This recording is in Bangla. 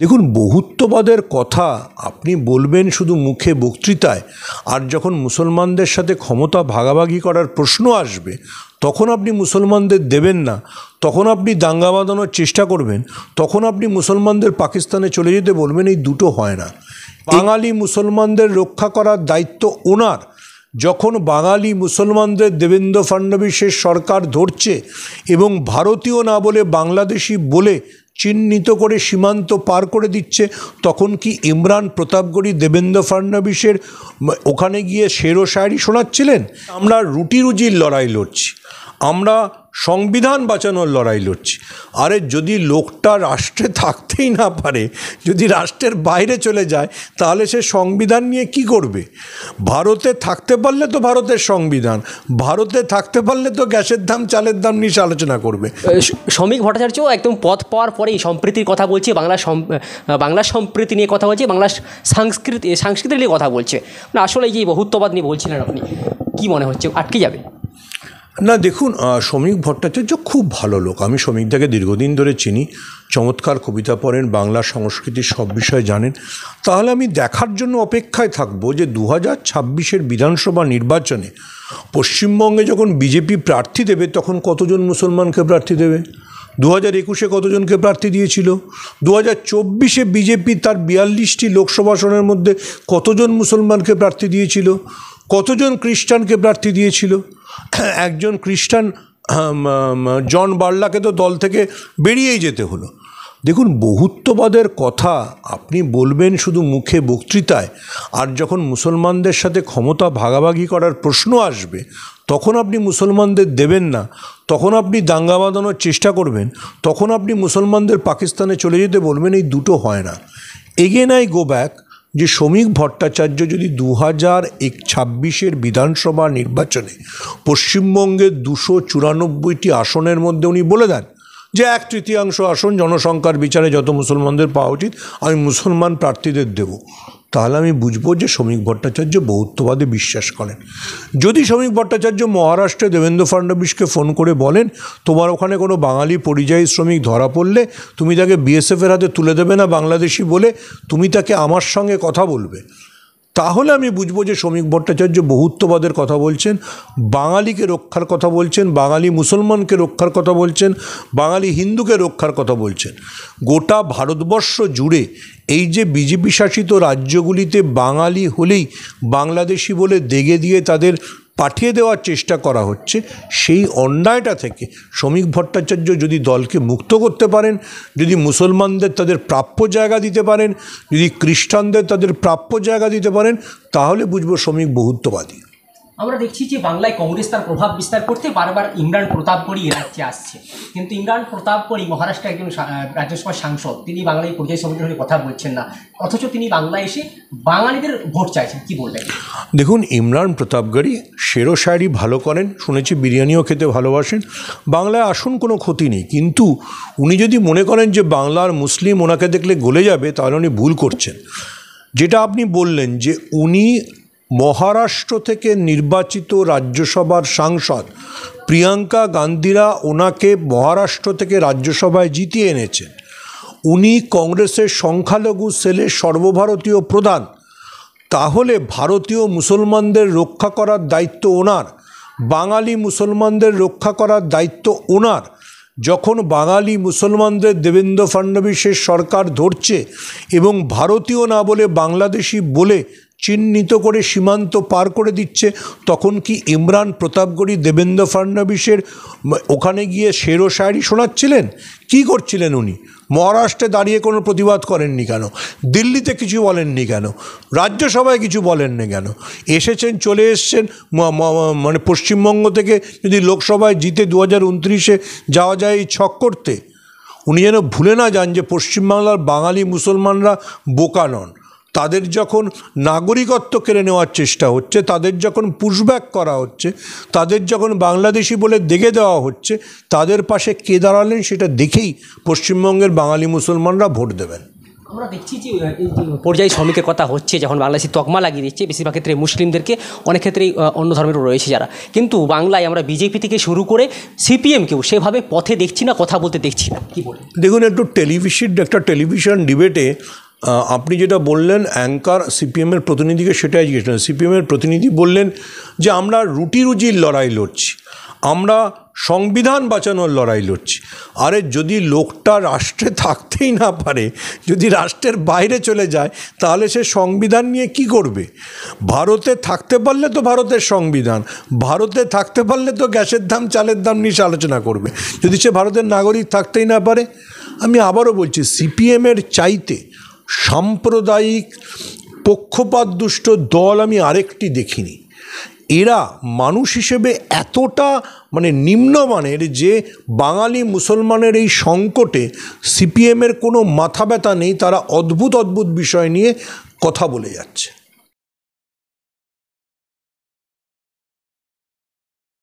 দেখুন, বহুত্ববাদের কথা আপনি বলবেন শুধু মুখে বক্তৃতায়, আর যখন মুসলমানদের সাথে ক্ষমতা ভাগাভাগি করার প্রশ্ন আসবে তখন আপনি মুসলমানদের দেবেন না, তখন আপনি দাঙ্গা বাঁধানোর চেষ্টা করবেন, তখন আপনি মুসলমানদের পাকিস্তানে চলে যেতে বলবেন। এই দুটো হয় না। বাঙালি মুসলমানদের রক্ষা করার দায়িত্ব ওনার। যখন বাঙালি মুসলমানদের দেবেন্দ্র ফডনবিসের সরকার ধরছে এবং ভারতীয় না বলে বাংলাদেশি বলে চিহ্নিত করে সীমান্ত পার করে দিচ্ছে, তখন কি ইমরান প্রতাপগড়ি দেবেন্দ্র ফডনবিসের ওখানে গিয়ে শের ও শায়েরি শোনাচ্ছিলেন? আমরা রুটি রুজির লড়াই লড়ছি, আমরা সংবিধান বাঁচানোর লড়াই লড়ছি। আরে যদি লোকটা রাষ্ট্রে থাকতেই না পারে, যদি রাষ্ট্রের বাইরে চলে যায়, তাহলে সে সংবিধান নিয়ে কি করবে? ভারতে থাকতে পারলে তো ভারতের সংবিধান, ভারতে থাকতে পারলে তো গ্যাসের দাম চালের দাম নিয়ে আলোচনা করবে। শ্রমিক ভট্টাচার্য একদম পদ পাওয়ার পরেই সম্প্রীতির কথা বলছে, বাংলা সম্প্রীতি নিয়ে কথা বলছে, বাংলা সংস্কৃতি নিয়ে কথা বলছে। মানে আসলে এই যে বহুত্ববাদ নিয়ে বলছিলেন আপনি, কি মনে হচ্ছে আটকে যাবে? না, দেখুন, শ্রমিক ভট্টাচার্য খুব ভালো লোক। আমি শ্রমিকদাকে দীর্ঘদিন ধরে চিনি, চমৎকার কবিতা পড়েন, বাংলা সংস্কৃতির সব বিষয় জানেন। তাহলে আমি দেখার জন্য অপেক্ষায় থাকবো যে 2026-এর বিধানসভা নির্বাচনে পশ্চিমবঙ্গে যখন বিজেপি প্রার্থী দেবে তখন কতজন মুসলমানকে প্রার্থী দেবে। 2021-এ কতজনকে প্রার্থী দিয়েছিল? 2024-এ বিজেপি তার 42টি লোকসভা আসনের মধ্যে কতজন মুসলমানকে প্রার্থী দিয়েছিল? কতজন খ্রিস্টানকে প্রার্থী দিয়েছিল? একজন খ্রিস্টান জন বার্লাকে তো দল থেকে বেরিয়েই যেতে হলো। দেখুন, বহুত্ববাদের কথা আপনি বলবেন শুধু মুখে বক্তৃতায়, আর যখন মুসলমানদের সাথে ক্ষমতা ভাগাভাগি করার প্রশ্ন আসবে তখন আপনি মুসলমানদের দেবেন না, তখন আপনি দাঙ্গা বাঁধানোর চেষ্টা করবেন, তখন আপনি মুসলমানদের পাকিস্তানে চলে যেতে বলবেন। এই দুটো হয় না। এগেন আই গো ব্যাক যে শ্রমিক ভট্টাচার্য যদি 2026-এর বিধানসভা নির্বাচনে পশ্চিমবঙ্গের 294টি আসনের মধ্যে উনি বলে দেন যে 1/3 আসন জনসংখ্যার বিচারে যত মুসলমানদের পাওয়া উচিত আমি মুসলমান প্রার্থীদের দেব, তাহলে আমি বুঝবো যে শ্রমিক ভট্টাচার্য বহুত্ববাদে বিশ্বাস করেন। যদি শ্রমিক ভট্টাচার্য মহারাষ্ট্রে দেবেন্দ্র ফডনবিসকে ফোন করে বলেন তোমার ওখানে কোনো বাঙালি পরিযায়ী শ্রমিক ধরা পড়লে তুমি তাকে বিএসএফের হাতে তুলে দেবে না বাংলাদেশি বলে, তুমি তাকে আমার সঙ্গে কথা বলবে, তাহলে আমি বুঝবো যে শ্রমিক ভট্টাচার্য বহুত্ববাদের কথা বলছেন, বাঙালিকে রক্ষার কথা বলছেন, বাঙালি মুসলমানকে রক্ষার কথা বলছেন, বাঙালি হিন্দুকে রক্ষার কথা বলছেন। গোটা ভারতবর্ষ জুড়ে এই যে বিজেপি শাসিত রাজ্যগুলিতে বাঙালি হলেই বাংলাদেশি বলে দেগে দিয়ে তাদের পাঠিয়ে দেওয়ার চেষ্টা করা হচ্ছে, সেই অন্যায়টা থেকে শ্রমিক ভট্টাচার্য যদি দলকে মুক্ত করতে পারেন, যদি মুসলমানদের তাদের প্রাপ্য জায়গা দিতে পারেন, যদি খ্রিস্টানদের তাদের প্রাপ্য জায়গা দিতে পারেন, তাহলে বুঝবো শ্রমিক বহুত্ববাদী। আমরা দেখছি যে বাংলায় কংগ্রেস তার প্রভাব বিস্তার করতে বারবার ইমরান প্রতাপগড়ি এ রাজ্যে আসছে, কিন্তু ইমরান প্রতাপগড়ি মহারাষ্ট্রের একজন রাজ্যসভার সাংসদ, তিনি বাংলায় পরিযায়ী শ্রমিকদের হয়ে কথা বলছেন না, অথচ তিনি বাংলায় এসে বাঙালিদের ভোট চাইছেন। কি বলবেন? দেখুন, ইমরান প্রতাপগড়ি শের ও শায়েরি ভালো করেন, শুনেছি বিরিয়ানিও খেতে ভালোবাসেন, বাংলায় আসুন কোনো ক্ষতি নেই, কিন্তু উনি যদি মনে করেন যে বাংলার মুসলিম ওনাকে দেখলে গলে যাবে, তাহলে উনি ভুল করছেন। যেটা আপনি বললেন যে উনি মহারাষ্ট্র থেকে নির্বাচিত রাজ্যসভার সাংসদ প্রিয়াঙ্কা গান্ধীরা ওনাকে মহারাষ্ট্র থেকে রাজ্যসভায় জিতিয়ে এনেছেন, উনি কংগ্রেসের সংখ্যালঘু সেলের সর্বভারতীয় প্রধান, তাহলে ভারতীয় মুসলমানদের রক্ষা করার দায়িত্ব ওনার, বাঙালি মুসলমানদের রক্ষা করার দায়িত্ব ওনার। যখন বাঙালি মুসলমানদের দেবেন্দ্র ফডনবিসের সরকার ধরছে এবং ভারতীয় না বলে বাংলাদেশি বলে চিহ্নিত করে সীমান্ত পার করে দিচ্ছে, তখন কি ইমরান প্রতাপগড়ি দেবেন্দ্র ফডনবিসের ওখানে গিয়ে শের ও শায়েরি শোনাচ্ছিলেন? কী করছিলেন উনি? মহারাষ্ট্রে দাঁড়িয়ে কোনো প্রতিবাদ করেননি কেন? দিল্লিতে কিছু বলেননি কেন? রাজ্যসভায় কিছু বলেননি কেন? এসেছেন, চলে এসছেন মানে পশ্চিমবঙ্গ থেকে যদি লোকসভায় জিতে 2029-এ যাওয়া যায় এই ছক করতে। উনি যেন ভুলে না যান যে পশ্চিমবাংলার বাঙালি মুসলমানরা বোকা নন। তাদের যখন নাগরিকত্ব কেড়ে নেওয়ার চেষ্টা হচ্ছে, তাদের যখন পুশব্যাক করা হচ্ছে, তাদের যখন বাংলাদেশি বলে দেখে দেওয়া হচ্ছে, তাদের পাশে কে দাঁড়ালেন সেটা দেখেই পশ্চিমবঙ্গের বাঙালি মুসলমানরা ভোট দেবেন। আমরা দেখছি যে এই যে পর্যায়ী শ্রমিকের কথা হচ্ছে, যখন বাংলাদেশি তকমা লাগিয়ে দিচ্ছে বেশিরভাগ ক্ষেত্রে মুসলিমদেরকে, অনেক ক্ষেত্রেই অন্য ধর্মেরও রয়েছে যারা, কিন্তু বাংলায় আমরা বিজেপি থেকে শুরু করে সিপিএমকেও সেভাবে পথে দেখছি না, কথা বলতে দেখছি না, কী বলে? দেখুন, একটা টেলিভিশন ডিবেটে আপনি যেটা বললেন, অ্যাঙ্কার সিপিএমের প্রতিনিধিকে সেটাই জিজ্ঞেস করেন। সিপিএমের প্রতিনিধি বললেন যে আমরা রুটি রুজির লড়াই লড়ছি, আমরা সংবিধান বাঁচানোর লড়াই লড়ছি। আরে যদি লোকটা রাষ্ট্রে থাকতেই না পারে, যদি রাষ্ট্রের বাইরে চলে যায়, তাহলে সে সংবিধান নিয়ে কি করবে? ভারতে থাকতে পারলে তো ভারতের সংবিধান, ভারতে থাকতে পারলে তো গ্যাসের দাম চালের দাম নিয়ে আলোচনা করবে। যদি সে ভারতের নাগরিক থাকতেই না পারে, আমি আবারও বলছি, সিপিএমের চাইতে সাম্প্রদায়িক পক্ষপাতদুষ্ট দল আমি আরেকটি দেখিনি। এরা মানুষ হিসেবে এতটা নিম্নমানের যে বাঙালি মুসলমানের এই সংকটে সিপিএমের কোনো মাথা ব্যথা নেই, তারা অদ্ভুত অদ্ভুত বিষয় নিয়ে কথা বলে যাচ্ছে।